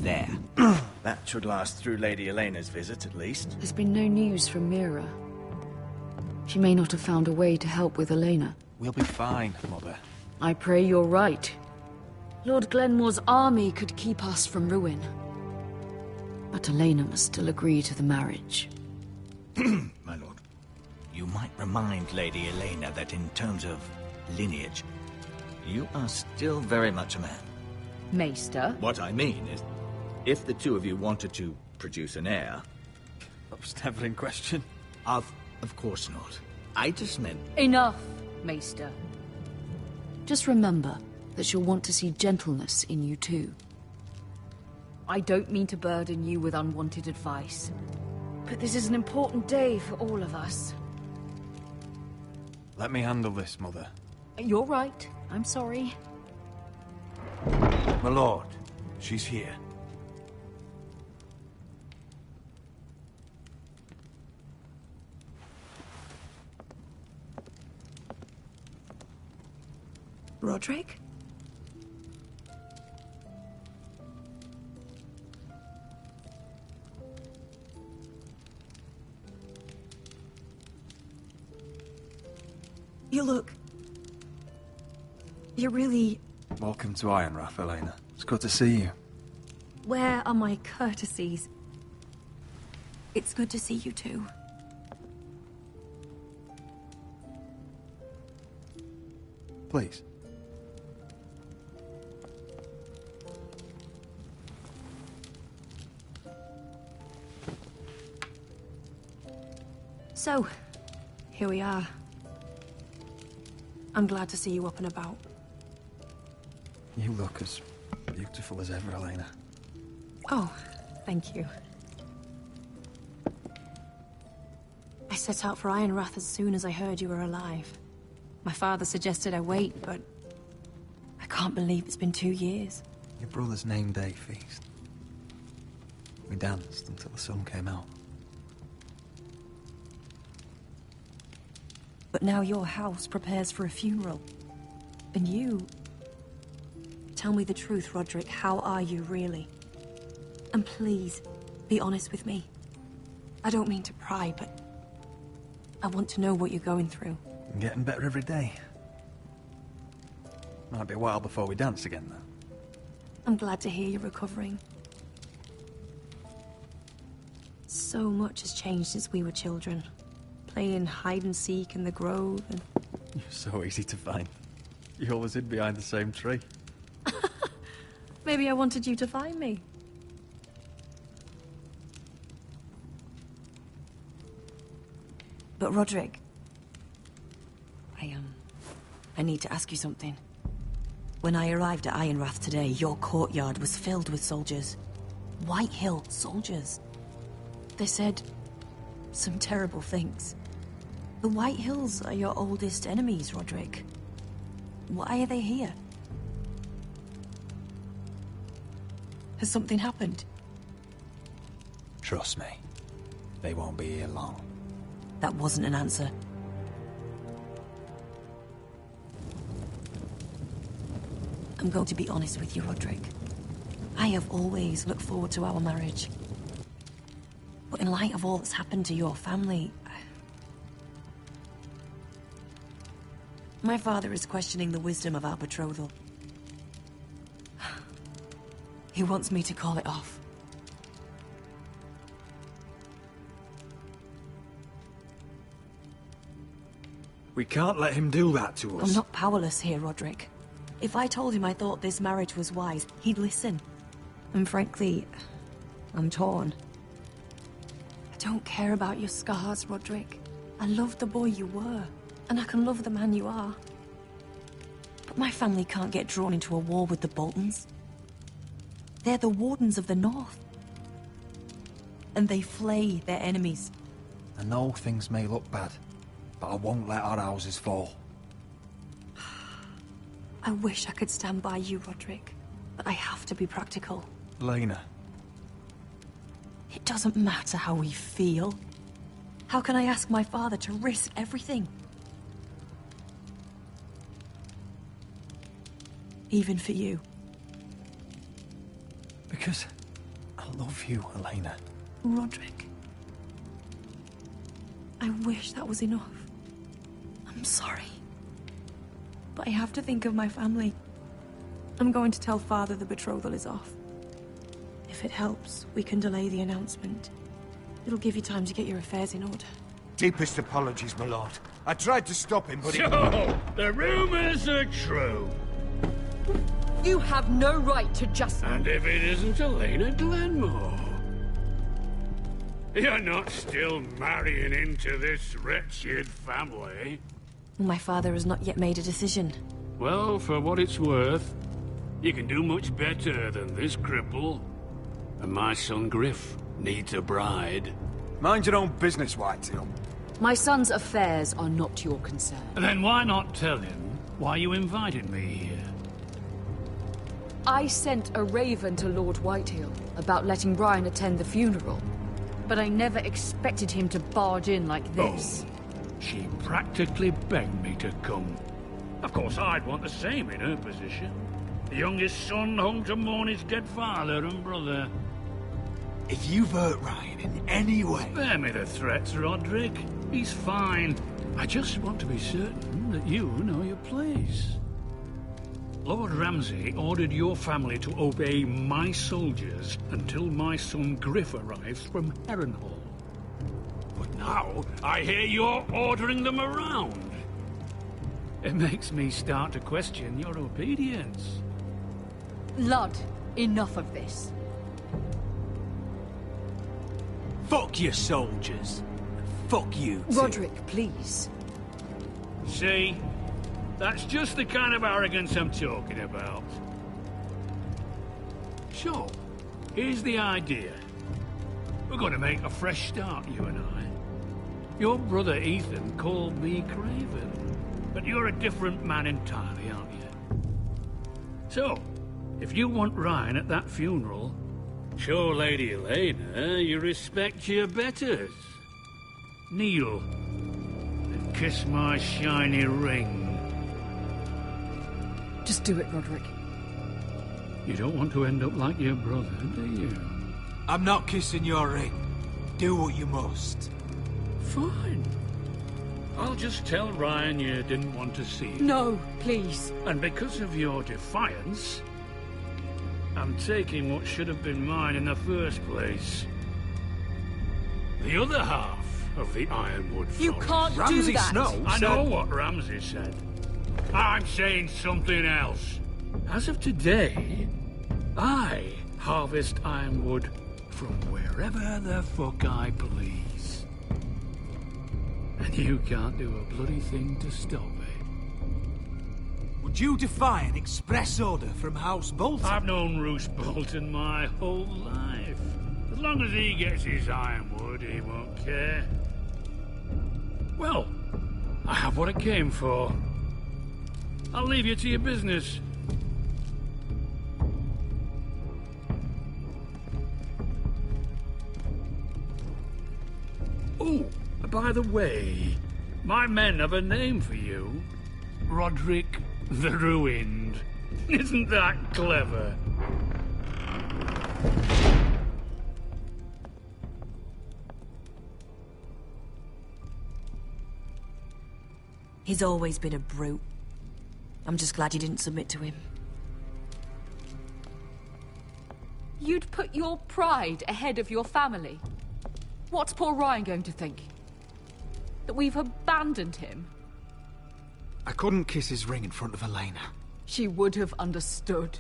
there? That should last through Lady Elena's visit, at least. There's been no news from Mira. She may not have found a way to help with Elena. We'll be fine, Mother. I pray you're right. Lord Glenmore's army could keep us from ruin. But Elena must still agree to the marriage. My lord, you might remind Lady Elena that in terms of lineage, you are still very much a man. Maester? What I mean is, if the two of you wanted to produce an heir... That was never in question. Of course not. I just meant... Enough, Maester. Just remember that she'll want to see gentleness in you too. I don't mean to burden you with unwanted advice, but this is an important day for all of us. Let me handle this, Mother. You're right. I'm sorry. My lord, she's here. Roderick? You look... You're really... Welcome to Ironrath, Elena. It's good to see you. Where are my courtesies? It's good to see you too. Please. So, here we are. I'm glad to see you up and about. You look as beautiful as ever, Elena. Oh, thank you. I set out for Ironrath as soon as I heard you were alive. My father suggested I wait, but I can't believe it's been 2 years. Your brother's name day feast. We danced until the sun came out. But now your house prepares for a funeral. And you... Tell me the truth, Roderick. How are you, really? And please, be honest with me. I don't mean to pry, but... I want to know what you're going through. I'm getting better every day. Might be a while before we dance again, though. I'm glad to hear you're recovering. So much has changed since we were children. Playing hide and seek in the grove and... You're so easy to find. You always hid behind the same tree. Maybe I wanted you to find me. But Roderick... I need to ask you something. When I arrived at Ironrath today, your courtyard was filled with soldiers. White Hill soldiers. They said some terrible things. The White Hills are your oldest enemies, Roderick. Why are they here? Has something happened? Trust me. They won't be here long. That wasn't an answer. I'm going to be honest with you, Roderick. I have always looked forward to our marriage. But in light of all that's happened to your family... My father is questioning the wisdom of our betrothal. He wants me to call it off. We can't let him do that to us. I'm not powerless here, Roderick. If I told him I thought this marriage was wise, he'd listen. And frankly, I'm torn. I don't care about your scars, Roderick. I loved the boy you were, and I can love the man you are. But my family can't get drawn into a war with the Boltons. They're the Wardens of the North. And they flay their enemies. I know things may look bad, but I won't let our houses fall. I wish I could stand by you, Roderick, but I have to be practical. Lena. It doesn't matter how we feel. How can I ask my father to risk everything? Even for you. Because love you, Elena. Roderick. I wish that was enough. I'm sorry. But I have to think of my family. I'm going to tell Father the betrothal is off. If it helps, we can delay the announcement. It'll give you time to get your affairs in order. Deepest apologies, my lord. I tried to stop him, but he... So, the rumors are true. You have no right to just... And if it isn't Elena Glenmore? You're not still marrying into this wretched family? My father has not yet made a decision. Well, for what it's worth, you can do much better than this cripple. And my son Griff needs a bride. Mind your own business, Whitetail. My son's affairs are not your concern. Then why not tell him why you invited me here? I sent a raven to Lord Whitehill about letting Ryan attend the funeral. But I never expected him to barge in like this. Oh, she practically begged me to come. Of course, I'd want the same in her position. The youngest son home to mourn his dead father and brother. If you've hurt Ryan in any way... Spare me the threats, Roderick. He's fine. I just want to be certain that you know your place. Lord Ramsay ordered your family to obey my soldiers until my son Griff arrives from Harrenhal. But now, I hear you're ordering them around. It makes me start to question your obedience. Lud, enough of this. Fuck your soldiers. Fuck you, too. Roderick, please. See? That's just the kind of arrogance I'm talking about. So, here's the idea. We're going to make a fresh start, you and I. Your brother Ethan called me Craven, but you're a different man entirely, aren't you? So, if you want Ryan at that funeral, show Lady Elena you respect your betters. Kneel and kiss my shiny ring. Just do it, Roderick. You don't want to end up like your brother, do you? I'm not kissing your ring. Do what you must. Fine. I'll just tell Ryan you didn't want to see him. No, please. And because of your defiance, I'm taking what should have been mine in the first place. The other half of the Ironwood Forest. You can't do Ramsay that. Snow I said... know what Ramsay said. I'm saying something else. As of today, I harvest ironwood from wherever the fuck I please. And you can't do a bloody thing to stop me. Would you defy an express order from House Bolton? I've known Roose Bolton my whole life. As long as he gets his ironwood, he won't care. Well, I have what I came for. I'll leave you to your business. Oh, by the way, my men have a name for you. Roderick the Ruined. Isn't that clever? He's always been a brute. I'm just glad you didn't submit to him. You'd put your pride ahead of your family. What's poor Ryan going to think? That we've abandoned him? I couldn't kiss his ring in front of Elena. She would have understood.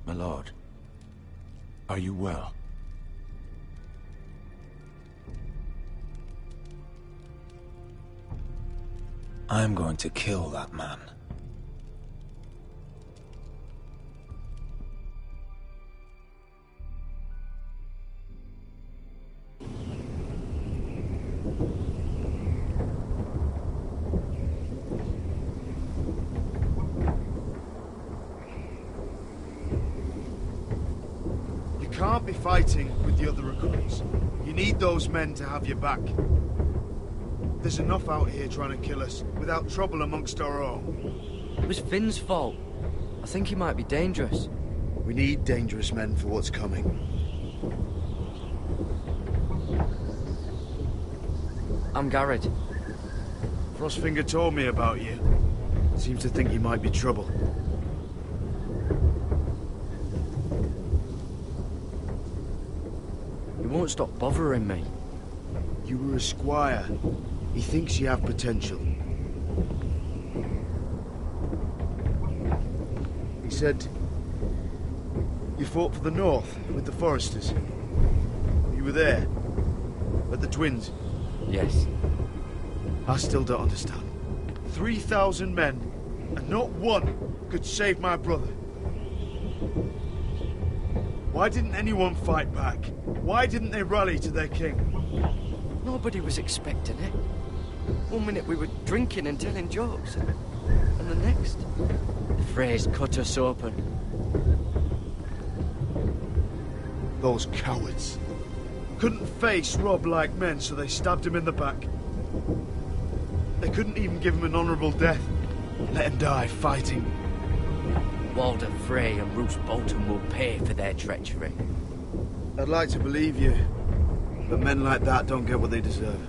My lord, are you well? I'm going to kill that man. You can't can't be fighting with the other recruits. You need those men to have your back. There's enough out here trying to kill us, without trouble amongst our own. It was Finn's fault. I think he might be dangerous. We need dangerous men for what's coming. I'm Garrett. Frostfinger told me about you. Seems to think you might be trouble. He won't stop bothering me. You were a squire. He thinks you have potential. He said you fought for the North with the Foresters. You were there at the Twins. Yes. I still don't understand. 3,000 men, and not one could save my brother. Why didn't anyone fight back? Why didn't they rally to their king? Nobody was expecting it. One minute we were drinking and telling jokes, and the next, the Freys cut us open. Those cowards. Couldn't face Rob like men, so they stabbed him in the back. They couldn't even give him an honourable death. Let him die fighting. Walder Frey and Roose Bolton will pay for their treachery. I'd like to believe you, but men like that don't get what they deserve.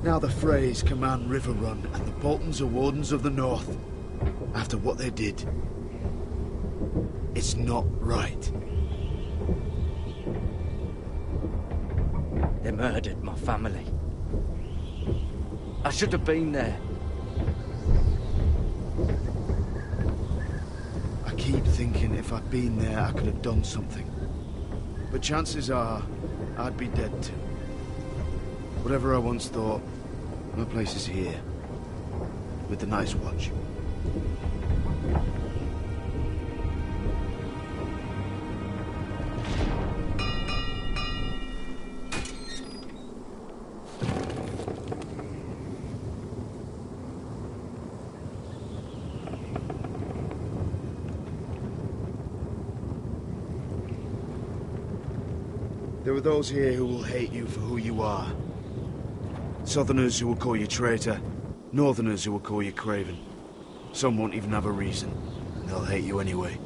Now the Freys command Riverrun, and the Boltons are Wardens of the North. After what they did, it's not right. They murdered my family. I should have been there. I keep thinking if I'd been there, I could have done something. But chances are, I'd be dead too. Whatever I once thought, my place is here. With the Night's Watch. There are those here who will hate you for who you are. Southerners who will call you traitor. Northerners who will call you craven. Some won't even have a reason. And they'll hate you anyway.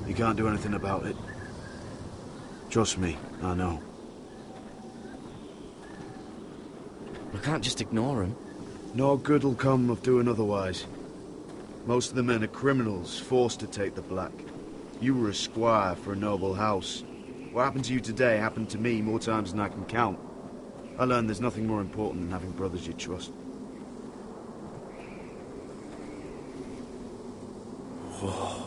You can't do anything about it. Trust me, I know. I can't just ignore him. No good will come of doing otherwise. Most of the men are criminals, forced to take the black. You were a squire for a noble house. What happened to you today happened to me more times than I can count. I learned there's nothing more important than having brothers you trust. Whoa.